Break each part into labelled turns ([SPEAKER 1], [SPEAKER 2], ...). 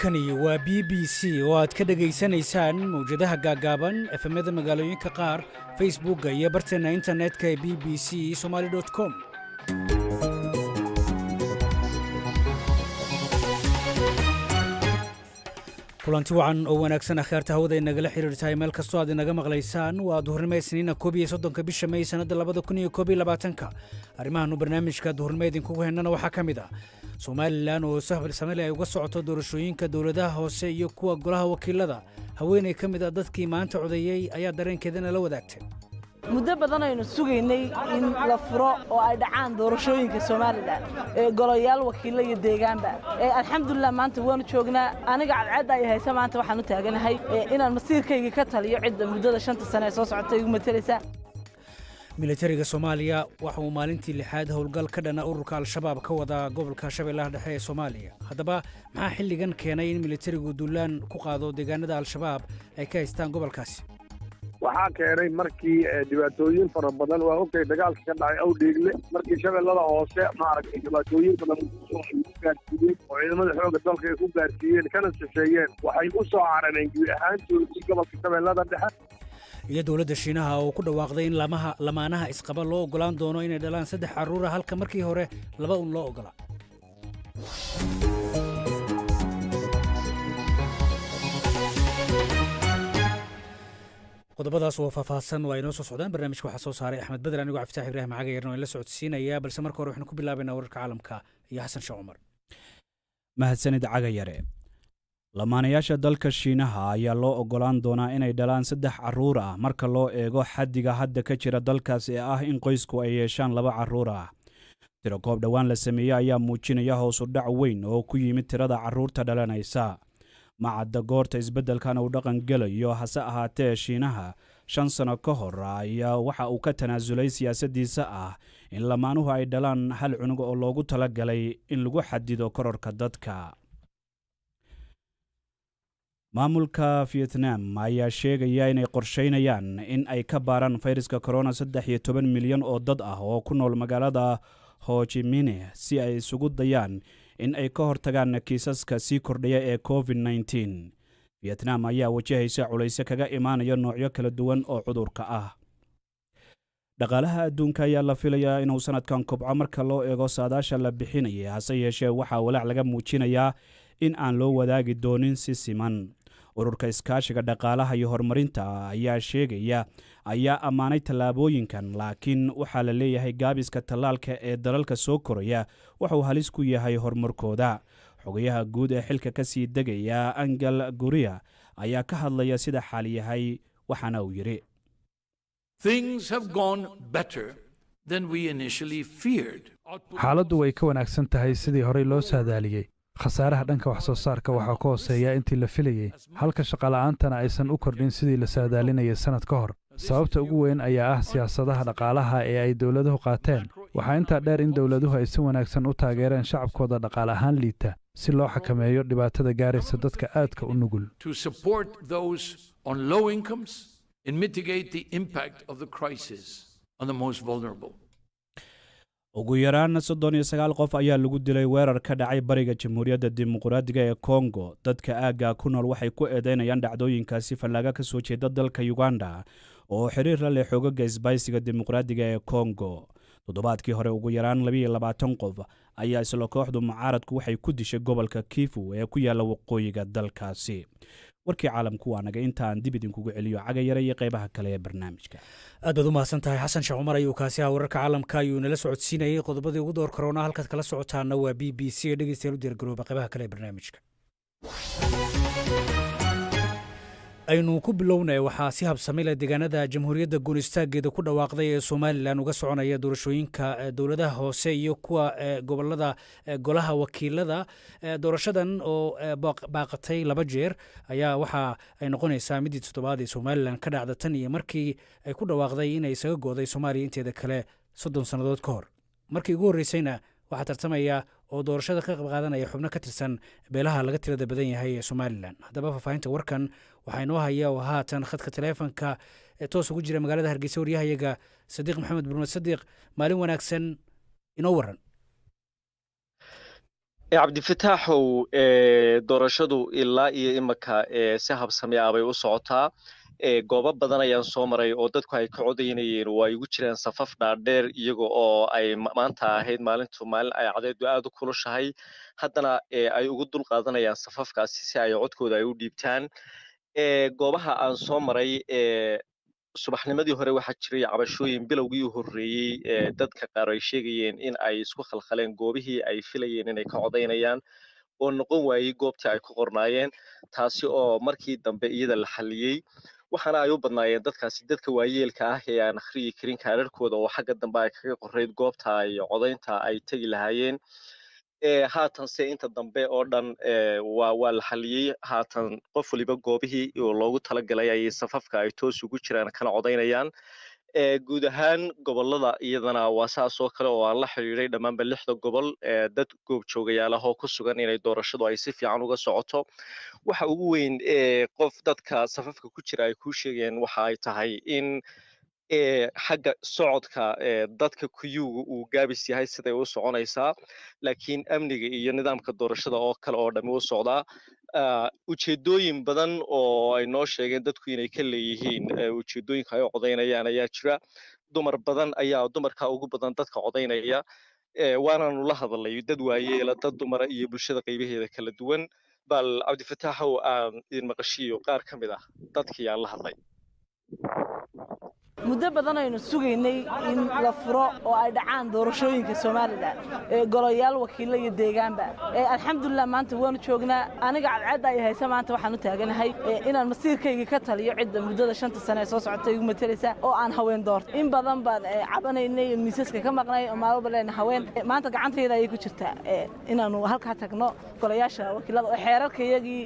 [SPEAKER 1] halkani waa BBC oo aad ka dhageysanaysaan mawjadaha gaagaaban efemada magaalooyinka qaar Facebookga iyo barteena internetka ee bbcsomali.com. kulanti wacan oo wanaagsan akhyaarta hawada inagala xiriirtahay meel kastoo aad inaga maqlaysaan waa duhurnimo Isniina 31 bisha May sanada 2021. arrimahan barnaamijka duhurnimo idinkugu heynana waxaa kamid ah Somaliland oo sahal Soomaaliya ay uga socoto doorashooyinka dawladaha hoose iyo kuwa golaha wakiilada. haweeney kamid ah dadkii maanta codeeyay ayaa dareenkeedana la wadaagtay.
[SPEAKER 2] muddo badan aynu sugaynay in la furo oo ay dhacaan doorashooyinka Somaliland ee golayaal wakiilada iyo deegaanba. alxamdulillah maanta waan joognaa aniga cadcad ay haysa maanta waxaan u taaganahay inaan masiirkayga ka taliyo cidda muddada 5 sano ee soo socotay ugu matalaysa. militariga Soomaaliya waxa uu maalintii 6aad howlgal ka dhana ururka Al-Shabaab ka wada gobolka Shabeellaha Dhexe ee Soomaaliya. haddaba maxaa xilligan keenay in militarigu duulaan ku qaado deegaanada Al-Shabaab ay ka haystaan gobolkaasi?
[SPEAKER 3] waxaa keenay markii dhibaatooyin fara badan waa ogtay dagaalka ka dhacay Awdheegle markii Shabeellada Hoose maaragtay dhibaatooyin badan oo gaarsiiyeen oo ciidamada xoogga dalka ay ku gaarsiiyeen kana shisheeyeen waxay u soo carareen guud ahaantoodii gobolka Shabeellada Dhexe.
[SPEAKER 1] iyo dawladda Shiinaha oo ku dhawaaqday in lamaanaha isqaba loo ogolaan doono inay dhalaan 3 carruur halka markii hore 2 loo ogolaa. qodobadaas oo faahfaahsan waa inoo soo socdaan barnaamijka waxaa soo saaray Axmed Badr anigu Cabdi Ibraahim Magaga yarno la socodsiinaya balse marka hore waxaan ku bilaabaynaa wararka caalamka iyo Xasan Sheekh Umar.
[SPEAKER 4] mahadsanid caga yare. lamaanayaasha dalka Shiinaha ayaa loo ogolaan doonaa inay dhalaan 3 carruur ah marka loo eego xaddiga hadda ka jira dalkaas ee ah in qoysku ay yeeshaan 2 carruur ah. tiro koob dhawaan la sameeyay ayaa muujinaya hoos u dhac weyn oo ku yimid tirada carruurta dhalanaysa. macadda goorta isbeddelkan uu dhaqan gelayo hase ahaatee Shiinaha 5 sano ka hor ayaa waxa uu ka tanaasulay siyaasaddiisa ah in lamaanuhu ay dhalaan hal cunug oo loogu talagalay in lagu xadido kororka dadka. maamulka Vietnam ayaa sheegaya inay qorsheynayaan in ay ka baaraan fayraska corona 13 milyan oo dad ah oo ku nool magaalada Ho Chi Minh si ay isugu dayaan in ay ka hortagaan kiisaska sii kordhaya ee COVID-19. Vietnam ayaa wajahaysa culays kaga imaanaya noocyo kala duwan oo cudurka ah. dhaqaalaha adduunka ayaa la filayaa inuu sanadkan kobco marka loo eego saadaasha la bixinayay hase yeeshee waxaa walaac laga muujinayaa in aan loo wadaagi doonin si siman. ururka iskaashiga dhaqaalaha iyo horumarinta ayaa ammaanay tallaabooyinkan laakiin waxaa la leeyahay gaabiska tallaalka ee dalalka soo koraya wuxuu halis ku yahay horumarkooda. xogayaha guud ee xilka ka sii degaya Angel Gurria ayaa ka hadlaya sida xaal yahay waxaana uu yiri
[SPEAKER 5] xaaladdu way ka wanaagsan tahay sidii horey loo saadaaliyey. khasaaraha dhanka wax soo saarka waxaa ka hooseeya intii la filayay halka shaqala'aantana aysan u kordhin sidii la saadaalinayay sanad ka hor. sababta ugu weyn ayaa ah siyaasadaha dhaqaalaha ee ay dawladuhu qaateen. waxaa intaa dheer in dawladuhu ay si wanaagsan u taageereen shacabkooda dhaqaale ahaan liita si loo xakameeyo dhibaatada gaaraysa dadka aadka u nugul.
[SPEAKER 4] ugu yaraan 39 qof ayaa lagu dilay weerar ka dhacay bariga Jamhuuriyadda Dimuqraadiga ee Congo. dadka aagga ku nool waxay ku eedeynayaan dhacdooyinkaasi fallaaga ka soo jeeda dalka Uganda oo xiriir la leh xoogagga isbaysiga Dimuqraadiga ee Congo. toddobaadkii hore ugu yaraan 22 qof ayaa isla kooxdu mucaaradku waxay ku dishay gobolka Kivu ee ku yaala waqooyiga dalkaasi. warkii caalamku waa naga intaan dib idinkugu celiyo caga yare iyo qaybaha kale ee barnaamijka.
[SPEAKER 1] aad baad u mahadsantahay Xasan Sheekh Umar ayuu kaasi wararka caalamka ayuu nala socodsiinayay. qodobadii ugu door corona halkaad kala socotaana waa BBC dhageystayaal u diyaargarooba qaybaha kale ee barnaamijka. aynu ku bilownay waxaa si habsami leh deegaanada Jamhuuriyadda Guulistaageeda ku dhawaaqday ee Somaliland uga soconaya doorashooyinka dawladaha hoose iyo kuwa gobolada golaha wakiilada. doorashadan oo baaqatay 2 jeer ayaa waxa ay noqonaysaa midii 7aad ee Somaliland ka dhacda tan iyo markii ay ku dhawaaqday inay isaga gooday Soomaaliya inteeda kale 30 sanadood ka hor. markii ugu horeysayna waxaa tartamaya oo doorashada ka qayb qaadanaya xubno ka tirsan beelaha laga tirada badan yahay ee Somaliland. haddaba faafahinta warkan waxaa inoo haya oo haatan khadka taleefanka ee toos ugu jira magaalada Hargeysa waryahayaga Sadiiq Maxamed Burmad. Sadiiq, maalin wanaagsan inoo waran.
[SPEAKER 6] cabdifataaxow doorashadu ilaa iyo imaka si habsami ah bay u socotaa goobo badan ayaan soo maray oo dadku ay ka codaynayeen oo ay ugu jiraan safaf dhaadheer iyaga oo ay maanta ahayd maalin ay cadeedu aad u kulushahay haddana ay ugu dul qaadanayaan safafkaasi si ay codkooda ay u dhiibtaan goobaha aan soo maray subaxnimadii hore waxaa jiray cabashooyin bilowgii u horreeyey dadka qaar ay sheegayeen in ay isku khalkhaleen goobihii ay filayeen inay ka codaynayaan oo noqon waayey goobtii ay ku qornaayeen taasi oo markii dambe iyada la xalliyey waxaana ay u badnaayeen dadkaasi dadka waayeelka ah ee aan akhriyi karin kaararkooda oo xagga dambe ay kaga qorayd goobta ay codaynta ay tegi lahaayeen haatanse inta dambe oo dhan waa la xalliyey haatan qof waliba goobihii loogu talagalay ayay safafka ay toos ugu jiraan kana codaynayaan guud ahaan gobolada iyadana waa saas oo kale oo aan la xiriiray dhammaanba 6 gobol dad goobjoogayaal ah oo ku sugan inay doorashadu ay si fiican uga socoto waxa ugu weyn qof dadka safafka ku jira ay ku sheegeen waxa ay tahay in xagga socodka dadka kuyuuga uu gaabis yahay siday u soconaysaa laakiin amniga iyo nidaamka doorashada oo kale oo dhammi u socdaa ujeedooyin badan oo ay noo sheegeen dadku inay ka leeyihiin ujeedooyinka ay codaynayaan ayaa jira dumarka ugu badan dadka codaynaya waanaanu la hadalay dad waayeela dad dumara iyo bulshada qaybaheeda kala duwan bal cabdifataaxow aan idin maqashiyo qaar ka mid ah dadkii aan la hadlay
[SPEAKER 2] muddo badan aynu sugaynay in la furo oo ay dhacaan doorashooyinka Soomaaliland golayaal wakiilo iyo deegaanba alxamdulillah maanta waanu joognaa aniga cadcad ay haysa maanta waxaan u taaganahay inaan masiirkayga ka taliyo cidda muddada 5 sano ee soo socotay ugu mataleysa oo aan haween doorto in badan baan cabanaynay miisaska ka maqnay oo maalmo badan haween maanta gacantayda ay ku jirtaa inaanu halka tagno golayaasha wakiilada oo xeerarkayagii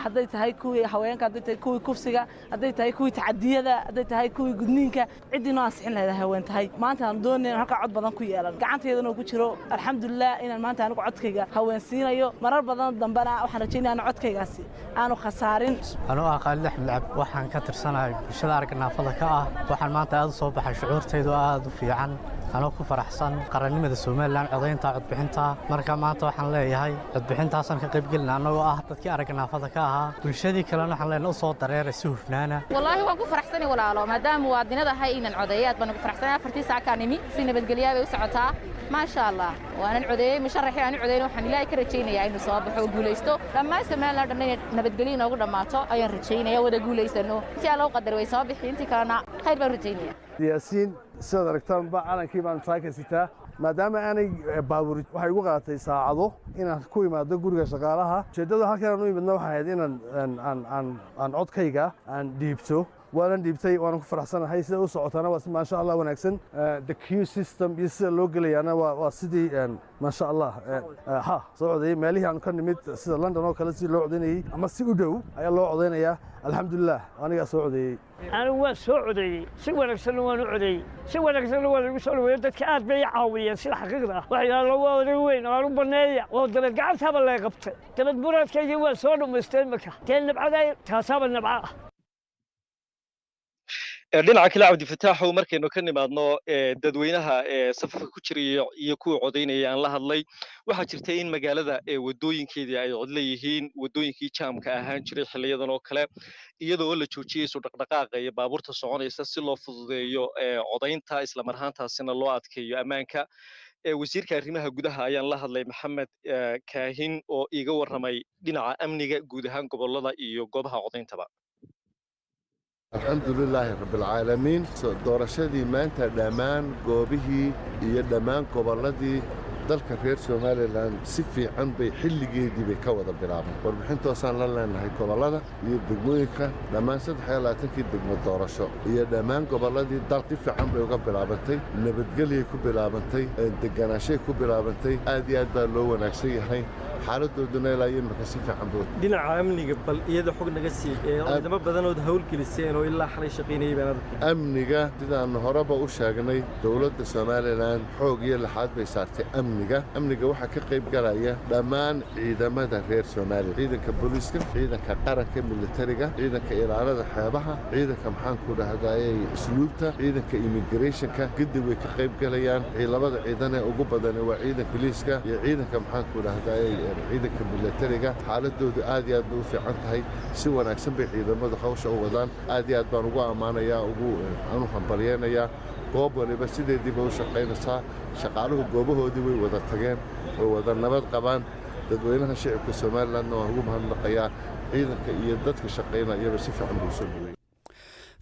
[SPEAKER 2] hadday tahay kuwii haweenka hadday tahay kuwii kufsiga hadday tahay kuwii tacadiyada hadday tahay kuwii gudniinka cidina aan sixin leedahay haween tahay maanta aan doonayno halka cod badan ku yeelan gacanteedana ku jiro alxamdulillah inaan maanta anigu codkayga haween siinayo marar badan dambana waxaan rajaynayaa codkaygaasi aanu khasaarin
[SPEAKER 7] anoo aqaan Axmed waxaan ka tirsanahay bulshada aragnaafada ka ah waxaan maanta aad u soo baxay shucuurtaydu aad u fiican anoo ku faraxsan qarannimada Soomaaliland codaynta codbixinta marka maanta waxaan leeyahay codbixintaasan ka qayb galnaa anagoo ah dadkii aragnaafada ka ahaa bulshadii kalena waxaan leenahay u soo dareeray si hufnaana
[SPEAKER 8] wallahi waan ku faraxsanahay walaalo maadaama muwaadinada hay inaan codeeyo aad baan ku faraxsanahay 4 saac kaanimi si nabadgelyo ay u socotaa ma sha Allah waanan codeeyay musharaxii aan codeeyay waxaan ilaahay ka rajaynayaa inuu soo baxo guuleysto dhammaan Soomaaliland dhan nabadgelyo inoogu dhamaato ayaan rajaynayaa wada guuleysano si aan loo qadar way soo bixintii kalena khayr baan rajaynayaa
[SPEAKER 9] yaasiin sida aragtaan ba calankii baan taaka sitaa maadaama aanay baabuur waxay ugu qaadatay saacado inaan ku imaado guriga shaqaalaha jeedada halkaan u imidna waxay ahayd inaan aan codkayga aan dhiibto waanan dhiibtay waan ku faraxsanahay sida u socotana waa ma sha Allah wanaagsan the queue system iyo sida loo gelayaana waa sidii ma sha Allah socday meelihii aan ka nimid sida London oo kale si loo codeynayay ama si u dhow ayaa loo codeynayaa alxamdulillah aniga soo codeeyay
[SPEAKER 10] أنا وسعودي سوى نكسر ونعدي سوى نكسر ونكسر ويدك أد بيعاوية سلا حقيقة وحيا الله وين أنا بنية وضل قعدت هذا اللي قبته تبت برات كي جوا صار مستلمك كان نبعه تحسب النبعه
[SPEAKER 6] dhinaca kale cabdifataaxow markaynu ka nimaadno dadweynaha safafka ku jiray iyo kuwa codaynaya aan la hadlay waxaa jirta in magaalada wadooyinkeedii ay cod leeyihiin wadooyinkii jaamka ahaan jiray xiliyadan oo kale iyadoo la joojiyay soo dhaqdhaqaaqa iyo baabuurta soconaysa si loo fududeeyo codaynta isla marhaantaasina loo adkeeyo ammaanka wasiirka arrimaha gudaha ayaan la hadlay maxamed kaahin oo iiga warramay dhinaca amniga guud ahaan gobolada iyo goobaha codayntaba
[SPEAKER 11] الحمد لله رب العالمين doorashadii maanta dhammaan goobihii iyo dhammaan gobolladii dalka reer Soomaaliland si fiican bay xilligeedii bay ka wada bilaabeen warbixintoosaan la leenahay gobollada iyo degmooyinka dhammaan 23 degmo doorasho iyo dhammaan gobolladii dalka si fiican bay uga bilaabantay nabadgelyo ku bilaabantay deganaansho ku bilaabantay aad iyo aad baa loo wanaagsan yahay xaaladooduna ilaa imika si fiican buu
[SPEAKER 12] dhinaca amniga bal iyada xog naga sii ciidamo badan oo hawl geliseen oo ilaa xalay shaqeynayay baan arkay
[SPEAKER 11] amniga sidaan horeba u sheegnay dawladda Soomaaliland xoog iyo laxaad bay saartay amniga waxa ka qayb galaya dhammaan ciidamada reer Soomaaliya ciidanka booliska ciidanka qaranka militariga ciidanka ilaalada xeebaha ciidanka maxaan ku dhahdaayay isluubta ciidanka immigrationka giddi way ka qayb galayaan labada ciidan ee ugu badan waa ciidanka poliska iyo ciidanka maxaan ku dhahdaayay ciidanka militariga xaaladoodu aad iyo aad bay u fiican tahay si wanaagsan bay ciidamadu hawsha u wadaan aad iyo aad baan ugu amaanayaa aanu hambalyeynaya goob waliba sideedii bay u shaqaynaysaa shaqaaluhu goobahoodii way wada tageen way wada nabad qabaan dadweynaha shacabka Soomaaliland waa ugu mahadnaqayaa ciidanka iyo dadka shaqaynaya si fiican buu soo dhaway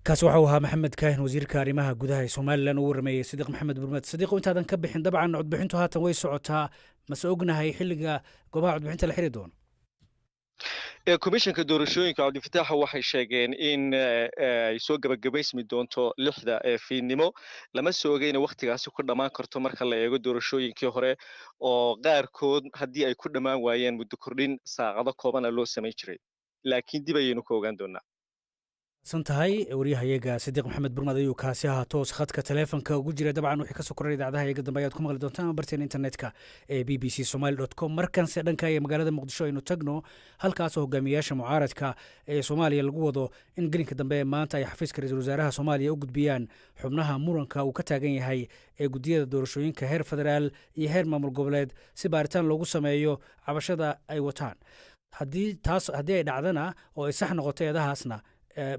[SPEAKER 1] kaas waxa uu ahaa maxamed kaahin wasiirka arrimaha gudaha ee Soomaaliland uu warmeeyay Sadiq Maxamed Burmad Sadiq intaadan ka bixin dabcan codbixintu haatan way socotaa ma soo ognahay xilliga goobaha codbixinta la xiri doono
[SPEAKER 6] komishanka doorashooyinka cabdifitaax waxay sheegeen in ay soo gabagabaysmi doonto 6 fiidnimo lama soo ogeyna waqtigaasi ku dhamaan karto marka la eego doorashooyinkii hore oo qaarkood haddii ay ku dhamaan waayeen muddo kordhin saacado kooban loo sameyn jiray laakiin dib ayaynu ka ogaan doonaa
[SPEAKER 1] santahay wariyahayaga Sadiq Maxamed Burmad ayuu kaasi ahaa toos khadka taleefanka ugu jira dabcan wixii ka soo koray idaacadaha iyaga dambe ayaad ku maqli doontaan barteen internetka ee bbcsomali.com markanse dhanka ee magaalada Muqdisho aynu tagno halkaas oo hogaamiyaasha mucaaradka ee Soomaaliya lagu wado in gelinka dambe maanta ay xafiiska ra'iisul wasaaraha Soomaaliya u gudbiyaan xubnaha muranka uu ka taagan yahay ee gudiyada doorashooyinka heer federaal iyo heer maamul goboleed si baaritaan loogu sameeyo cabashada ay wataan haddii ay dhacdana oo ay sax noqoto eedahaasna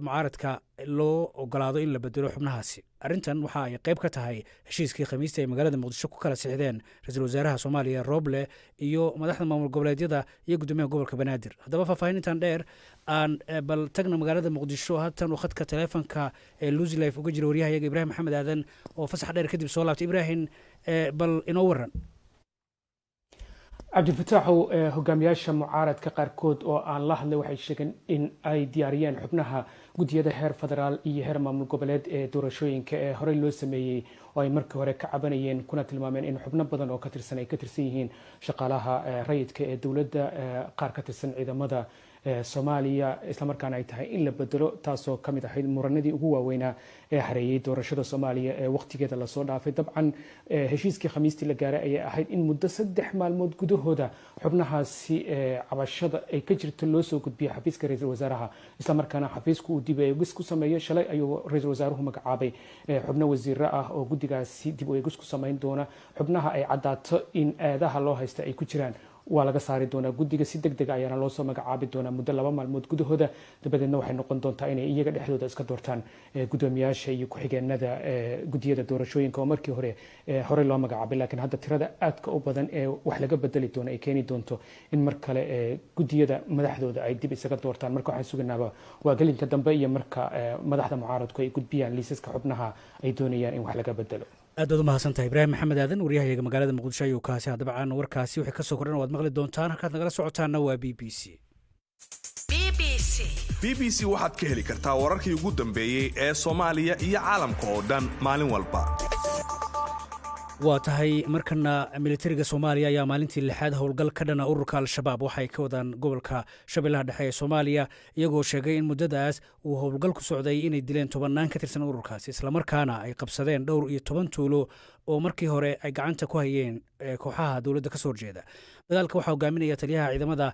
[SPEAKER 1] mucaaradka loo ogolaado in la bedelo xubnahaasi arrintan waxa ay qayb ka tahay heshiiskii khamiista ee magaalada Muqdisho ku kala sixdeen ra'iisul wasaaraha Soomaaliya Roble iyo madaxda maamul goboleedyada iyo gudoomiyaha gobolka Banaadir haddaba faahfaahintan dheer aan bal tagna magaalada Muqdisho haatan khadka taleefanka ee Luzi Life uga jira wariyahayaga Ibraahim Maxamed Aadan oo fasax dheer kadib soo laabtay Ibraahim bal inoo waran
[SPEAKER 13] cabdifitaaxu hogaamiyaasha mucaaradka qaarkood oo aan la hadlay waxay sheegeen in ay diyaariyeen xubnaha gudiyada heer federaal iyo heer maamul goboleed ee doorashooyinka ee horey loo sameeyey oo ay markii hore ka cabanayeen kuna tilmaameen in xubno badan oo ka tirsan ay ka tirsan yihiin shaqaalaha rayidka ee dowladda qaar ka tirsan ciidamada Soomaaliya isla markaana ay tahay in la bedelo taasoo ka mid ahayd muranadii ugu waaweynaa ee hareeyay doorashada Soomaaliya ee waqtigeeda la soo dhaafay dabcan heshiiskii khamiistii la gaaray ayay ahayd in muddo 3 maalmood gudahooda xubnahaasi cabashada ay ka jirto loo soo gudbiyay xafiiska ra'iisul wasaaraha isla markaana xafiisku uu dib u eegis ku sameeyo shalay ayuu ra'iisul wasaaruhu magacaabay xubno wasiir ah oo gudigaasi dib u eegis ku sameyn doona xubnaha ay cadaato in eedaha loo haysta ay ku jiraan waa laga saari doonaa guddiga si degdeg ayaana loo soo magacaabi doonaa muddo 2 maalmood gudahooda dabadeedna waxay noqon doontaa inay iyaga dhexdooda iska doortaan gudoomiyaasha iyo ku-xigeenada gudiyada doorashooyinka oo markii hore loo magacaabay laakiin hadda tirada aadka u badan ee wax laga bedeli doono ay keeni doonto in mar kale gudiyada madaxdooda ay dib isaga doortaan marka waxaan suganaaba waa gelinka dambe iyo marka madaxda mucaaradku ay gudbiyaan liisaska xubnaha ay doonayaan in wax laga bedelo
[SPEAKER 1] aad baad u mahadsantahay Ibraahim Maxamed Aadan wariyahayaga magaalada Muqdisho ayuu kaasi dabcan warkaasi wixii ka soo kordhan waad maqli doontaan halkaad nagala socotaana waa
[SPEAKER 14] BBC waxaad ka heli kartaa wararkii ugu dambeeyay ee Soomaaliya iyo caalamka oo dhan maalin walba
[SPEAKER 1] waa tahay markana militariga Soomaaliya ayaa maalintii 6aad howlgal ka dhana ururka Al-Shabaab waxay ka wadaan gobolka Shabeellaha Dhexe ee Soomaaliya iyagoo sheegay in muddadaas uu howlgal ku socday inay dileen 10 ka tirsan ururkaasi isla markaana ay qabsadeen dhowr iyo 10 tuulo oo markii hore ay gacanta ku hayeen kooxaha dawladda ka soo horjeeda dagaalka waxaa hogaaminaya taliyaha ciidamada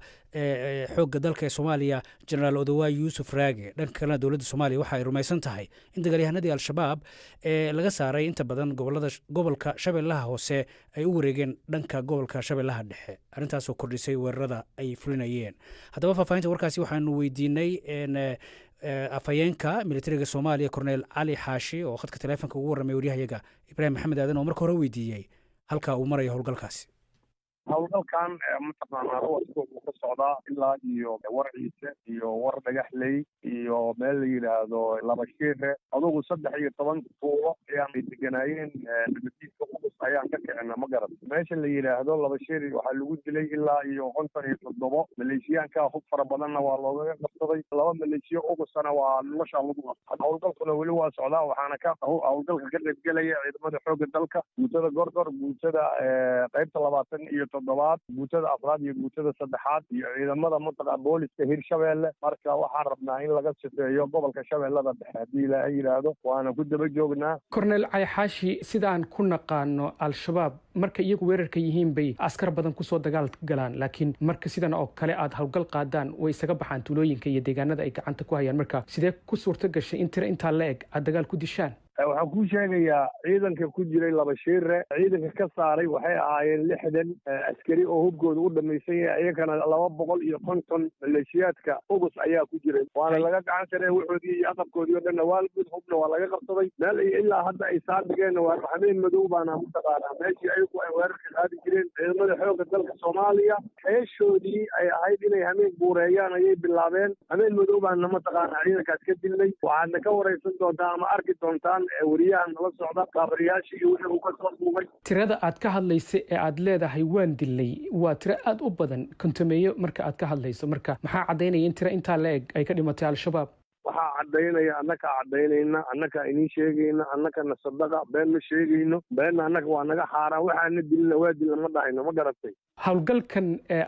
[SPEAKER 1] xoogga dalka ee Soomaaliya General Odawa Yusuf Raage dhanka kalena dawladda Soomaaliya waxa ay rumaysan tahay in dagaalyahanadii Al-Shabaab laga saaray inta badan gobolka Shabeellaha Hoose ay u wareegeen dhanka gobolka Shabeellaha Dhexe arrintaas oo kordhisay weerarada ay fulinayeen haddaba faahfaahinta warkaasi waxaanu weydiinay afayeenka militariga Soomaaliya Cornel Ali Xaashi oo khadka taleefanka ugu warramay wariyahayaga Ibraahim Maxamed Aadan oo marka hore weydiiyey halka uu marayo howlgalkaasi
[SPEAKER 3] howlgalkan mataqaanaa uu ka socdaa ilaa iyo warciise iyo war dhagaxley iyo meel la yidhaahdo laba shiire adugu 13 tuulo ayaan deganaayeen nabadiidka ugu ayaan ka kicina ma garan meesha la yidhaahdo laba shiri waxaa lagu dilay ilaa iyo 57 maleeshiyaanka hub fara badanna waa loogaga qabsaday 2 maleeshiyo ugusana waa nolosha lagu qabsaday howlgalkuna weli waa socdaa waxaana ka howlgalka ka qaybgelaya ciidamada xoogga dalka guutada gorgor guutada qaybta 27 guutada afraad iyo guutada saddexaad iyo ciidamada mantaqa booliska hirshabeelle marka waxaan rabnaa in laga sifeeyo gobolka shabeellada dhexe haddii ilaahay yidhaahdo waana ku daba joognaa.
[SPEAKER 13] korneel cali xaashi sidaan ku naqaano al-shabaab marka iyagu weerarka yihiin bay askar badan kusoo dagaal galaan laakiin marka sidan oo kale aad howlgal qaadaan way isaga baxaan tuulooyinka iyo deegaanada ay gacanta ku hayaan marka sidee ku suurto gashay in tira intaa la eg aad dagaal ku dishaan?
[SPEAKER 3] waxaan kuu sheegayaa ciidanka ku jiray laba shiire ciidanka ka saaray waxay ahaayeen 60 askari oo hubkooda u dhamaysan yahay iyagana 250 maleeshiyaadka ugus ayaa ku jiray waana laga gacan saray wuxoodii iyo aqabkoodii oo dhan waa guud hubna waa laga qabsaday meel ilaa hadda ay saardigeen waa habeen madow baana u taqaanaa meeshii ayagu ay weerarka qaadi jireen ciidamada xoogga dalka Soomaaliya heeshoodii ay ahayd inay habeen buureeyaan ayay bilaabeen habeen madow baana ma taqaanaa ciidankaas ka dilnay waxaadna ka wareysan doontaa ama arki doontaan wariyahan nala socda qaabariyaashii iyo wixii uu ka soo duubay
[SPEAKER 13] tirada aad ka hadlaysa ee aad leedahay waan dilay waa tiro aad u badan kontameeyo marka aad ka hadlayso marka maxaa caddaynaya in tiro intaa la eg ay ka dhimatay al-shabaab?
[SPEAKER 3] waxaa caddaynaya annaka caddaynayna annaka idiin sheegayna annakana sadaqa been ma sheegayno beenna annaka waa naga xaaraan waxaana dilina waa dilna ma dhahayno ma garatay
[SPEAKER 13] howlgalkan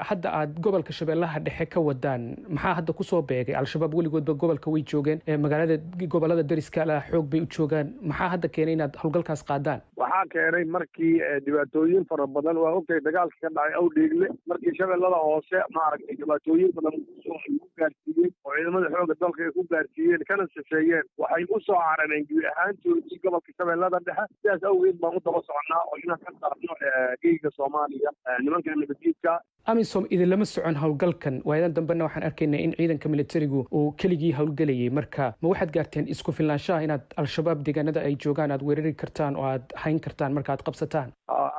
[SPEAKER 13] hadda aad gobolka shabeellaha dhexe ka wadaan maxaa hadda kusoo beegay? al-shabaab weligoodba gobolka way joogeen magaalada gobolada dariska ah xoog bay u joogaan maxaa hadda keenay inaad howlgalkaas qaadaan?
[SPEAKER 3] waxaa keenay markii dhibaatooyin fara badan waa ogtay dagaalka ka dhacay awdheegle markii shabeellada hoose maaragtay dhibaatooyin badan ku gaarsiiyeen oo ciidamada xoogga dalka ay ku gaarsiiyeen kana sifeeyeen waxay u soo carareen guud ahaantoodii gobolka shabeellada dhexe sidaas awgeed baan u daba soconaa oo inaan ka saarno geyiga Soomaaliya nimanka
[SPEAKER 13] amisom idinlama socon howlgalkan waayadan dambena waxaan arkaynaa in ciidanka militarigu uu keligii howlgelayay marka ma waxaad gaarteen isku filnaanshaha inaad al-shabaab deegaanada ay joogaan aad weerari kartaan oo aad hayn kartaan marka aad qabsataan?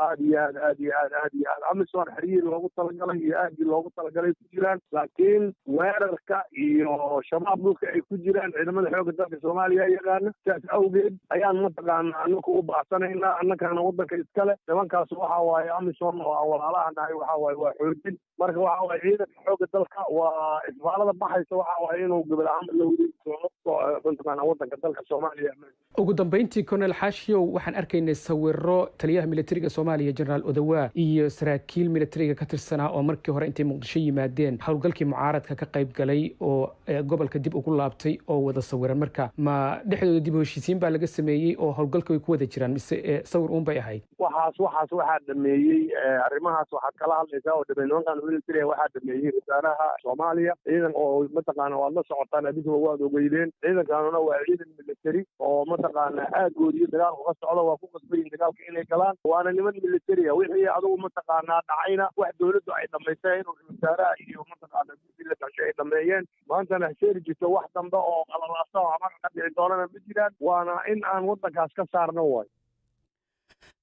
[SPEAKER 3] aad iyo aad amisom xiriir loogu talagalay iyo aagii loogu talagalay ku jiraan laakiin weerarka iyo shabaab dhulka ay ku jiraan ciidamada xoogga dalka Soomaaliya yaqaana sidaas awgeed ayaan mataqaanaa anaku u baacsanaynaa annakana waddanka iskale nimankaas waxa waaye amisom oo walaalaha nahay waxa waaye waa xoojin marka waxa waaye ciidanka xoogga dalka waa isbaalada baxaysa waxa waaye inuu gobol ahaan la wareegi doono mataqaanaa waddanka dalka Soomaaliya.
[SPEAKER 13] ugu dambeyntii korneel xaashiyow waxaan arkaynay sawiro taliyaha militariga Soomaaliya jenaraal Odawa iyo saraakiil militariga ka tirsanaa oo markii hore intay Muqdisho yimaadeen howlgalkii mucaaradka ka qayb galay oo gobolka dib ugu laabtay oo wada sawiran marka ma dhexdooda dib u heshiisiin baa laga sameeyey oo howlgalka way ku wada jiraan mise sawir uun bay ahayd?
[SPEAKER 3] waxaa dhameeyey arrimahaas waxaad kala hadlaysaa oo nimankan militariga waxaa dhameeyey wasaaraha Soomaaliya ciidan oo mataqaanaa waad la socotaan adinkuba waad ogeydeen ciidankaanuna waa ciidan militari oo mataqaanaa aaggoodii dagaalku ka socda waa ku qasbayin dagaalka inay galaan waana niman militariya wixii adigu mataqaanaa dhacayna wax dowladdu ay dhamaysteen inuu wasaaraha iyo mataqaanaa guddiga dhashay ay dhameeyeen maantana sheeri jirto wax dambe oo qalalaasa oo amaga ka dhici doonana ma jiraan waana in aan waddankaas ka saarno waay.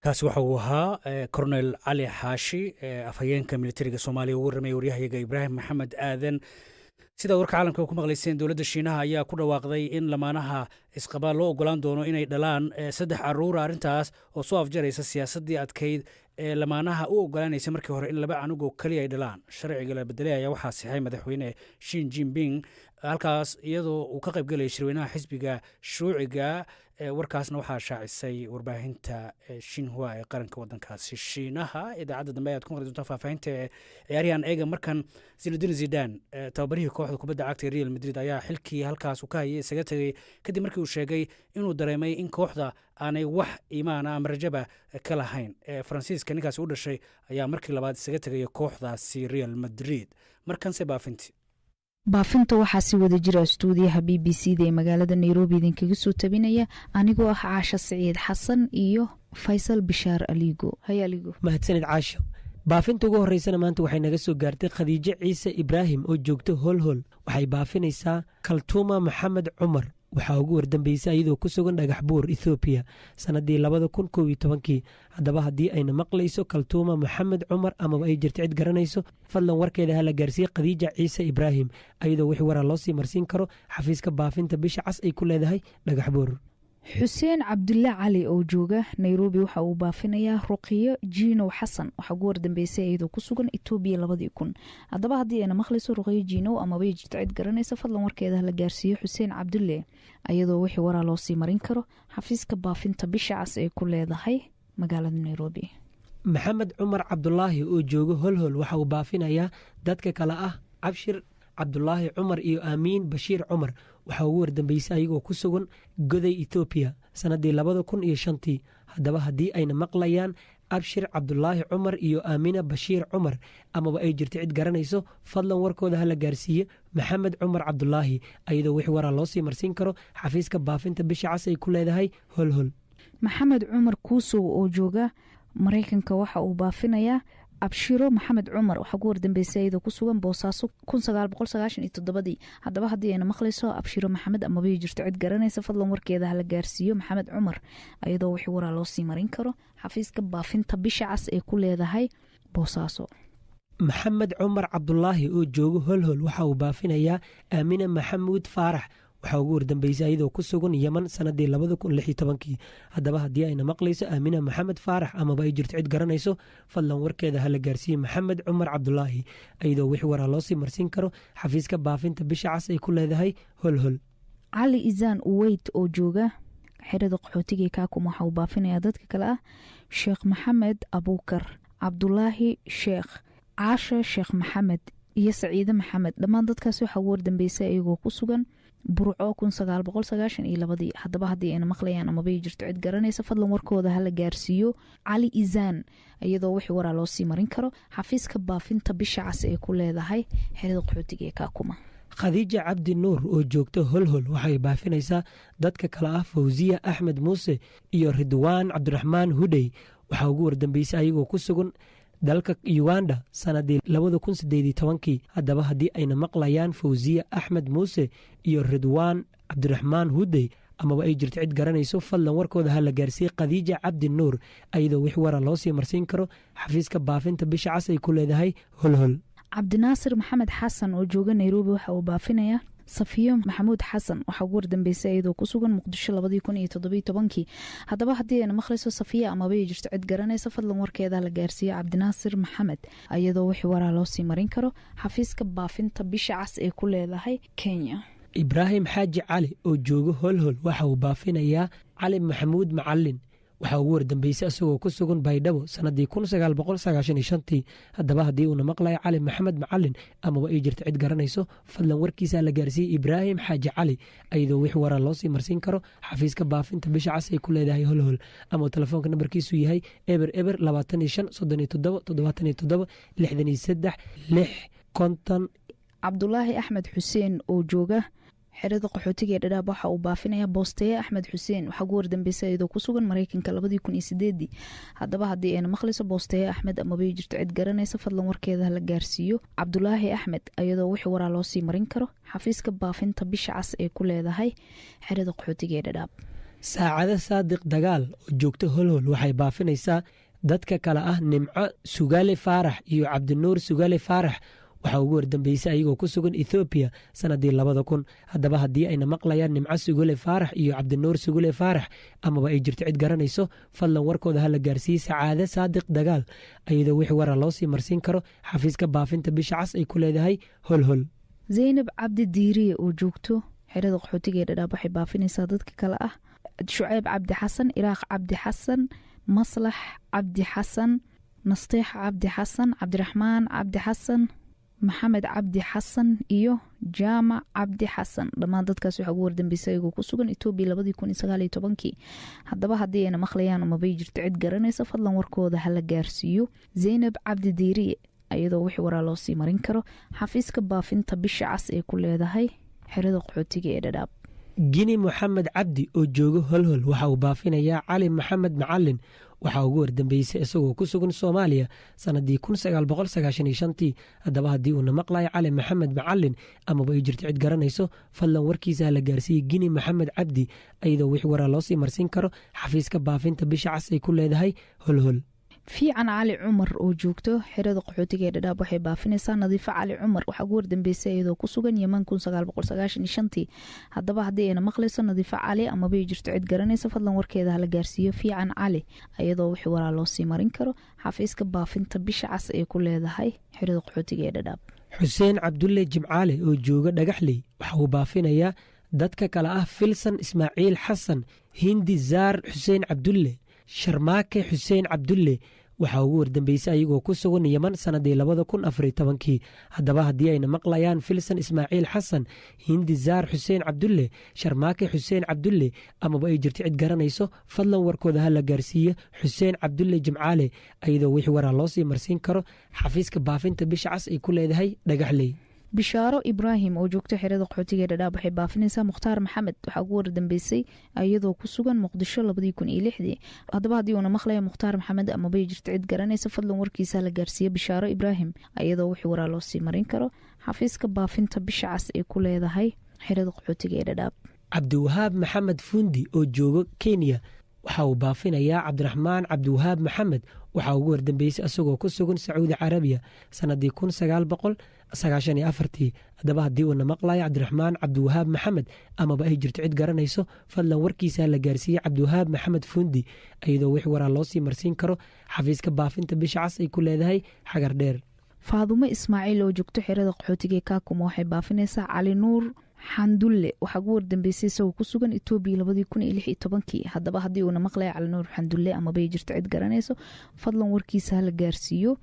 [SPEAKER 1] kaasi waxa uu ahaa korneel cali xaashi afhayeenka militariga Soomaaliya ugu warramay waryahayaga Ibraahim Maxamed Aadan. sida warka caalamka ku maqlayseen dowladda Shiinaha ayaa ku dhawaaqday in lamaanaha isqabaal loo ogolaan doono inay dhalaan 3 caruur arrintaas oo soo afjaraysa siyaasadii adkeyd ee lamaanaha u ogolaanaysa markii hore in 2 canug oo kaliya ay dhalaan. sharciga la bedelay ayaa waxaa saxay madaxweyne Xi Jinping halkaas iyadoo uu ka qayb galay shirweynaha xisbiga shuuciga warkaasna waxaa shaacisay warbaahinta Xinhua ee qaranka waddankaasi Shiinaha. idaacadda dambe ayaad ku maqli doontaa faahfaahinta ciyaaryahan eega markan Zinedine Zidane tababarihii kooxda kubadda cagta Real Madrid ayaa xilkii halkaas uu ka hayay isaga tagay kadib markii uu sheegay inuu dareemay in kooxda aanay wax iimaan ama rajaba ka lahayn. Faransiiska ninkaasi u dhashay ayaa markii labaad isaga tagay kooxdaasi Real Madrid. markanse
[SPEAKER 15] baafinta waxaa si wada jira stuudiyaha BBC-da ee magaalada Nairobi idinkaga soo tabinaya anigoo ah Caasha Saciid Xasan iyo Faysal Bishaar Aligo. Aligo
[SPEAKER 16] mahadsanid Caasho. baafinta ugu horeysana maanta waxay naga soo gaartay Khadiijo Ciise Ibraahim oo joogto Holhol waxay baafinaysaa Kaltuuma Maxamed Cumar waxaa ugu wardambeysay iyadoo ku sugan dhagax buur Ethiopia sanadii 2011 haddaba haddii ayna maqlayso Kaltuuma Maxamed Cumar ama ay jirto cid garanayso fadlan warkeeda hala gaarsiiyo Khadiija Ciise Ibraahim iyadoo wixii waraa loo sii marsiin karo xafiiska baafinta bisha cas ay ku leedahay dhagax buur.
[SPEAKER 15] xuseen cabdulle cali oo jooga nairobi waxa uu baafinayaa ruqiyo jiinow xasan waxaa ugu wardambeysay iyadoo ku sugan etoobiya 2000 haddaba haddii ayna maqlayso ruqiyo jiinow amaba jirto cid garanaysa fadlan warkeeda la gaarsiiyo xuseen cabdulle iyadoo wixii waraa loo sii marin karo xafiiska baafinta bisha cas ee ku leedahay magaalada nairobi.
[SPEAKER 16] maxamed cumar cabdulaahi oo jooga holhol waxa uu baafinayaa dadka kale ah cabshir cabdulaahi cumar iyo aamiin bashiir cumar waxaa ugu wardambeysay ayagoo ku sugan goday etoobiya sannaddii 2005 haddaba haddii ayna maqlayaan abshir cabdulaahi cumar iyo aamina bashiir cumar amaba ay jirto cid garanayso fadlan warkooda hala gaarsiiye maxamed cumar cabdulaahi ayadoo wixii waraa loo sii marsiin karo xafiiska baafinta bisha cas ay ku leedahay holhol.
[SPEAKER 15] maxamed cumar kuusow oo jooga maraykanka waxa uu baafinayaa abshiro maxamed cumar waxaa ugu wardambeysay iyadoo ku sugan boosaaso 1997 haddaba haddii ayna maqlayso abshiro maxamed amabay jirto cid garanaysa fadlan warkeeda hala gaarsiiyo maxamed cumar iyadoo wixii waraa loo sii marin karo xafiiska baafinta bisha cas ee ku leedahay boosaaso.
[SPEAKER 16] maxamed cumar cabdulaahi oo jooga holhol waxa uu baafinayaa aamina maxamuud faarax waxaa ugu wardambeysay iyadoo ku sugan yeman sannaddii 2016 haddaba haddii ayna maqlayso aamina maxamed faarax amaba ay jirto cid garanayso fadlan warkeeda hala gaarsiiye maxamed cumar cabdulaahi iyadoo wixii waraa loo sii marsiin karo xafiiska baafinta bisha cas ay ku leedahay holhol.
[SPEAKER 15] cali isaan uweyd oo jooga xerada qaxootiga kaakum waxa uu baafinayaa dadka kale ah sheekh maxamed abuukar cabdulaahi sheekh caasha sheekh maxamed iyo saciide maxamed dhammaan dadkaas waxaa ugu wardambeysay iyagoo ku sugan burco 1992 haddaba haddii ayna maqlayaan amabay jirto cid garanaysa fadlan warkooda hala gaarsiiyo cali isaan iyadoo wixii waraa loo sii marin karo xafiiska baafinta bisha cas ee ku leedahay xerada qaxootiga ee kaakuma.
[SPEAKER 16] khadiija cabdi nuur oo joogta holhol waxay baafinaysaa dadka kale ah fawsiya axmed muuse iyo ridwaan cabdiraxmaan hudhey waxaa ugu wardambeysay ayagoo ku sugan dalka uganda sannaddii 2018 haddaba haddii ayna maqlayaan fawsiya axmed muuse iyo ridwaan cabdiraxmaan hudey amaba ay jirto cid garanayso fadlan warkooda hala gaarsiiye khadiija cabdi nuur ayadoo wix wara loo sii marsiin karo xafiiska baafinta bisha cas ay ku leedahay holhol.
[SPEAKER 15] cabdinaasir maxamed xasan oo jooga nairobi waxa uu baafinayaa safiyo maxamuud xasan waxaa ugu wardambeysay iyadoo ku sugan muqdisho 2017 haddaba haddii ayna maqlayso safiya amaba ay jirto cid garanaysa fadlan warkeeda la gaarsiiyo cabdinaasir maxamed iyadoo wixii waraa loo sii marin karo xafiiska baafinta bisha cas ee ku leedahay kenya.
[SPEAKER 16] ibraahim xaaji cali oo jooga holhol waxa uu baafinayaa cali maxamuud macalin waxaa ugu wardambeysay isagoo ku sugan baydhabo sannaddii 1995 haddaba haddii uuna maqlayo cali maxamed macalin amaba ay jirto cid garanayso fadlan warkiisa la gaarsiiyey ibraahim xaaji cali iyadoo wix waraa loo sii marsiin karo xafiiska baafinta bisha cas ay ku leedahay holhol ama telefoonka nambarkiisu yahay eber 25 37 77 63 650.
[SPEAKER 15] cabdulaahi axmed xuseen oo jooga xerada qaxootiga ee dhadhaab waxa uu baafinayaa boosteeye axmed xuseen waxaa ugu wardambeysay iyadoo ku sugan maraykanka 2008 haddaba haddii ayna maqlayso boosteeye axmed amabay jirto cid garanaysa fadlan warkeeda la gaarsiiyo cabdulaahi axmed iyadoo wixii waraa loo sii marin karo xafiiska baafinta bisha cas ee ku leedahay xerada qaxootiga ee dhadhaab.
[SPEAKER 16] saacado saadiq dagaal oo joogta holhol waxay baafinaysaa dadka kale ah nimco sugaale faarax iyo cabdinuur sugaale faarax waxaa ugu wardambeysay ayagoo ku sugan ethoobiya sannaddii 2000 haddaba haddii ayna maqlayaan nimco sugule faarax iyo cabdinuur sugule faarax amaba ay jirto cid garanayso fadlan warkooda hala gaarsiiyey sacaade saadiq dagaal iyadoo wixii waraa loo sii marsiin karo xafiiska baafinta bisha cas ay ku leedahay holhol.
[SPEAKER 15] zaynab cabdi diiriye oo joogto xerada qaxootiga ee dhadhaab waxay baafinaysaa dadka kale ah shucayb cabdi xasan iraaq cabdi xasan maslax cabdi xasan nasteex cabdi xasan cabdiraxmaan cabdi xasan maxamed cabdi xasan iyo jaamac cabdi xasan dhammaan dadkaas waxaa ugu wardambeysay ayagoo ku sugan etoobiya 2019 haddaba haddii ayna maqlayaan amabay jirto cid garanaysa fadlan warkooda hala gaarsiiyo zaynab cabdi diiriye iyadoo wixii waraa loo sii marin karo xafiiska baafinta bisha cas ee ku leedahay xerada qaxootiga ee dhadhaab.
[SPEAKER 16] gini moxamed cabdi oo jooga holhol waxa uu baafinayaa cali maxamed macalin waxaa ugu wardambeysay isagoo ku sugan soomaaliya sannaddii 1995 haddaba haddii uuna maqlayo cali maxamed macalin amaba ay jirto cid garanayso fadlan warkiisa la gaarsiiyey gini maxamed cabdi iyadoo wix waraa loo sii marsiin karo xafiiska baafinta bisha cas ay ku leedahay holhol.
[SPEAKER 15] fiican cali cumar oo joogto xerada qaxootiga ee dhadhaab waxay baafinaysaa nadiifo cali cumar waxaa ugu wardambeysay iyadoo ku sugan yeman haddaba haddii ayna maqlayso nadiifo cali amaba ay jirto cid garanaysa fadlan warkeeda hala gaarsiiyo fiican cali iyadoo wixii waraa loo sii marin karo xafiiska baafinta bisha cas ay ku leedahay xerada qaxootiga ee dhadhaab.
[SPEAKER 16] xuseen cabdulle jimcaale oo jooga dhagaxley waxa uu baafinayaa dadka kale ah filsan ismaaciil xasan hindi zaar xuseen cabdulle sharmaake xuseen cabdulle waxaa ugu wardambeysay ayagoo ku sugan yeman sanadii 2014 haddaba haddii ayna maqlayaan filsan ismaaciil xasan hindi zaar xuseen cabdulle sharmaake xuseen cabdulle amaba ay jirto cid garanayso fadlan warkooda ha la gaarsiiyo xuseen cabdulle jimcaale iyadoo wixii waraa loo sii marsiin karo xafiiska baafinta bisha cas ay ku leedahay dhagaxley.
[SPEAKER 15] bishaaro ibraahim oo joogto xerada qaxootiga ee dhadhaab waxay baafinaysaa mukhtaar maxamed waxaa ugu wardambeysay iyadoo ku sugan muqdisho 2006 haddaba haddii uuna maqlaya mukhtaar maxamed amaba ay jirto cid garanaysa fadlan warkiisa la gaarsiiyo bishaaro ibraahim iyadoo wixii waraa loo sii marin karo xafiiska baafinta bisha cas ay ku leedahay xerada qaxootiga ee dhadhaab.
[SPEAKER 16] cabdiwahaab maxamed fuundi oo jooga kenya waxa uu baafinayaa cabdiraxmaan cabdiwahaab maxamed waxaa ugu wardambeysay isagoo ku sugan sacuudi carabiya sanadii 1994 haddaba haddii uuna maqlayo cabdiraxmaan cabdiwahaab maxamed amaba ay jirto cid garanayso fadlan warkiisa la gaarsiiyey cabdiwahaab maxamed fuundi iyadoo wix waraa loo sii marsiin karo xafiiska baafinta bisha cas ay ku leedahay xagar dheer.
[SPEAKER 15] faadumo ismaaciil oo joogto xerada qaxootiga ee kaakuma waxay baafinaysaa cali nuur xandulle waxaa ugu wardambeysay isagoo ku sugan etoobiya 2016 haddaba haddii uuna maqlaya cali nuur xandulle amaba ay jirto cid garanayso fadlan warkiisa hala gaarsiiyo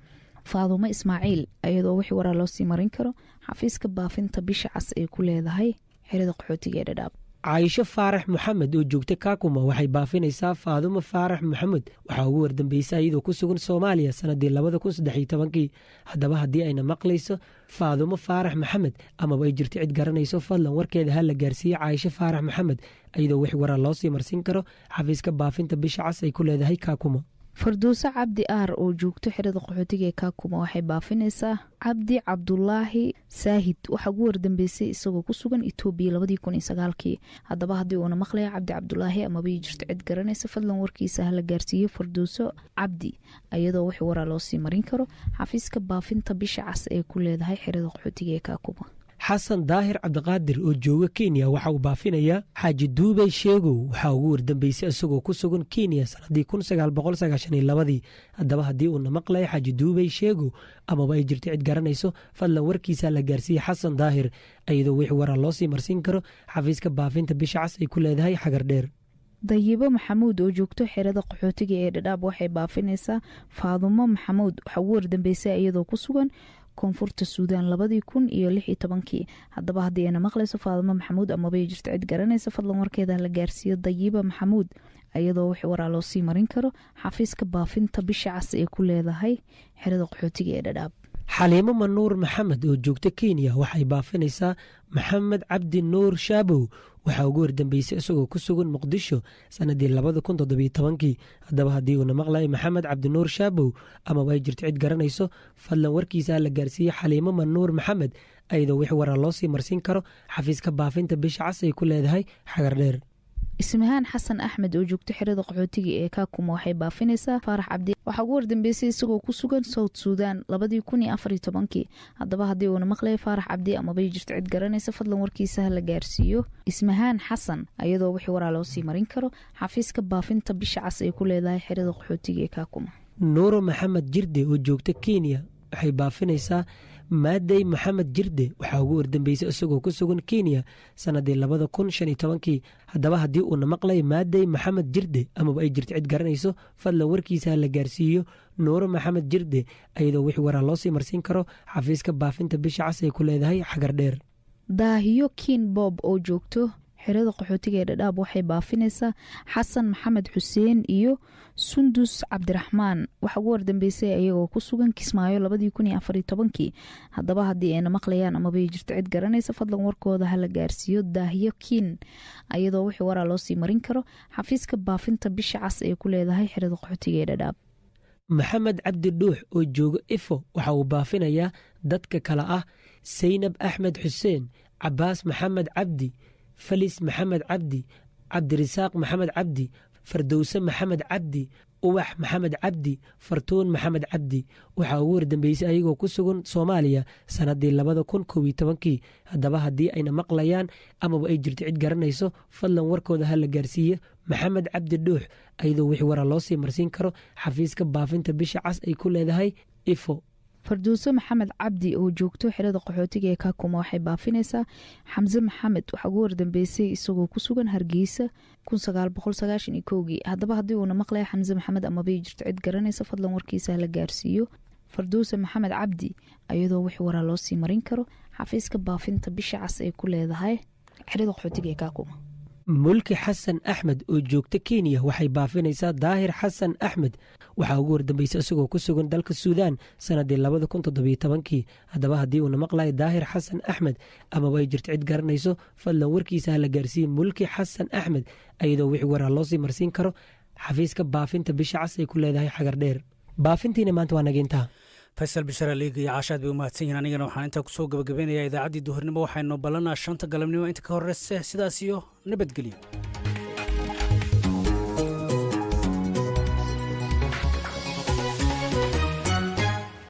[SPEAKER 15] faadumo ismaaciil iyadoo wixii waraa loo sii marin karo xafiiska baafinta bisha cas ay ku leedahay xerada qaxootiga ee dhadhaab.
[SPEAKER 16] caayisho faarax maxamed oo joogta kaakuma waxay baafinaysaa faadumo faarax maxamed waxaa ugu wardambeysay iyadoo ku sugan soomaaliya sanadii 2013 haddaba haddii ayna maqlayso faadumo faarax maxamed amaba ay jirto cid garanayso fadlan warkeeda ha la gaarsiiye caayisho faarax maxamed iyadoo wix waraa loo sii marsiin karo xafiiska baafinta bisha cas ay ku leedahay kaakuma.
[SPEAKER 15] farduuso cabdi aar oo joogto xerada qaxootiga ee kaakuma waxay baafinaysaa cabdi cabdulaahi saahid waxaa ugu wardambeysay isagoo ku sugan etoobiya 2009 haddaba haddii uuna maqlaya cabdi cabdulaahi amaba ay jirto cid garanaysa fadlan warkiisa hala gaarsiiyo farduuso cabdi iyadoo wix waraa loo sii marin karo xafiiska baafinta bisha cas ee ku leedahay xerada qaxootiga ee kaakuma.
[SPEAKER 16] xasan daahir cabdiqaadir oo jooga kenya waxa uu baafinayaa xaaji duubey sheegow waxaa ugu wardambeysay isagoo ku sugan kenya sanadii 1992 haddaba haddii uuna maqlaya xaaji duubey sheegow amaba ay jirto cid garanayso fadlan warkiisa la gaarsiiyey xasan daahir iyadoo wixii waraa loo sii marsiin karo xafiiska baafinta bisha cas ay ku leedahay xagar dheer.
[SPEAKER 15] dayibo maxamuud oo joogto xerada qaxootiga ee dhadhaab waxay baafinaysaa faadumo maxamuud waxaa ugu wardambeysay iyadoo ku sugan koonfurta suudaan 2016 haddaba haddii ayna maqlayso faadumo maxamuud amaba ay jirto cid garanaysa fadlan warkeeda la gaarsiiyo dayiba maxamuud iyadoo wixii waraa loo sii marin karo xafiiska baafinta bisha cas ee ku leedahay xerada qaxootiga ee dhadhaab.
[SPEAKER 16] xaliimo manuur maxamed oo joogta kenya waxay baafinaysaa maxamed cabdi nuur shaabow waxaa ugu wardambeysay isagoo ku sugan muqdisho sanadii 2017 haddaba haddii uuna maqlayo maxamed cabdinuur shaabow amaba ay jirto cid garanayso fadlan warkiisa la gaarsiiyey xaliimo manuur maxamed iyadoo wix waraa loo sii marsiin karo xafiiska baafinta bisha cas ay ku leedahay xagar dheer.
[SPEAKER 15] ismahaan xasan axmed oo joogto xerada qaxootiga ee kaakuma waxay baafinaysaa faarax cabdi waxaa ugu wardambeysay isagoo ku sugan south suudan 2014 haddaba haddii uuna maqlaya faarax cabdi amaba ay jirto cid garanaysa fadlan warkiisa la gaarsiiyo ismahaan xasan iyadoo wixii waraa loo sii marin karo xafiiska baafinta bisha cas ay ku leedahay xerada qaxootiga ee kaakuma.
[SPEAKER 16] nuuro maxamed jirde oo joogta kenya waxay baafinaysaa maaday maxamed jirde waxaa ugu wardambeysay isagoo ku sugan kenya sanadii 2015 haddaba haddii uuna maqlay maaday maxamed jirde amaba ay jirto cid garanayso fadlan warkiisa la gaarsiiyo nuuro maxamed jirde iyadoo wix waraa loo sii marsiin karo xafiiska baafinta bisha cas ay ku leedahay xagar dheer.
[SPEAKER 15] daahiyo kiin boob oo joogto xerada qaxootiga ee dhadhaab waxay baafinaysaa xasan maxamed xuseen iyo sundus cabdiraxmaan waxaa ugu wardambeysay iyagoo ku sugan kismaayo 2014 haddaba haddii ayna maqlayaan amaba ay jirto cid garanaysa fadlan warkooda hala gaarsiiyo daahiyo kiin iyadoo wixii waraa loo sii marin karo xafiiska baafinta bisha cas ee ku leedahay xerada qaxootiga ee dhadhaab.
[SPEAKER 16] maxamed cabdi dhuux oo jooga ifo waxa uu baafinayaa dadka kale ah saynab axmed xuseen cabaas maxamed cabdi falis maxamed cabdi cabdirisaaq maxamed cabdi fardowse maxamed cabdi ubax maxamed cabdi fartuun maxamed cabdi waxaa ugu wardambeysay ayagoo ku sugan soomaaliya sannaddii 2011 haddaba haddii ayna maqlayaan amaba ay jirto cid garanayso fadlan warkooda ha la gaarsiiye maxamed cabdi dhuux ayadoo wixii waraa loo sii marsiin karo xafiiska baafinta bisha cas ay ku leedahay ifo
[SPEAKER 15] farduuso maxamed cabdi oo joogto xerada qaxootiga ee kaakuma waxay baafinaysaa xamse maxamed waxaa ugu wardambeysay isagoo ku sugan hargeysa 1991 haddaba haddii uuna maqlaya xamse maxamed amabay jirto cid garanaysa fadlan warkiisa la gaarsiiyo farduuso maxamed cabdi ayadoo wixii waraa loo sii marin karo xafiiska baafinta bisha cas ay ku leedahay xerada qaxootiga ee kaakuma
[SPEAKER 16] mulki xasan axmed oo joogta kenya waxay baafinaysaa daahir xasan axmed waxaa ugu wardambeysay isagoo ku sugan dalka suudaan sannaddii 2017 haddaba haddii uuna maqlayo daahir xasan axmed amaba ay jirto cid garanayso fadlan warkiisa ha la gaarsiiye mulki xasan axmed ayadoo wixii waraa loo sii marsiin karo xafiiska baafinta bisha cas ay ku leedahay xagar dheer baafintiina maanta waa nageyntaa
[SPEAKER 1] faysal bishara liiga iyo caashaad bay u mahadsan yihiin anigana waxaan intaa kusoo gabagabeynayaa idaacaddii duhurnimo waxaynu ballanaa 5 galabnimo inta ka horeysa sidaas iyo nabadgelyo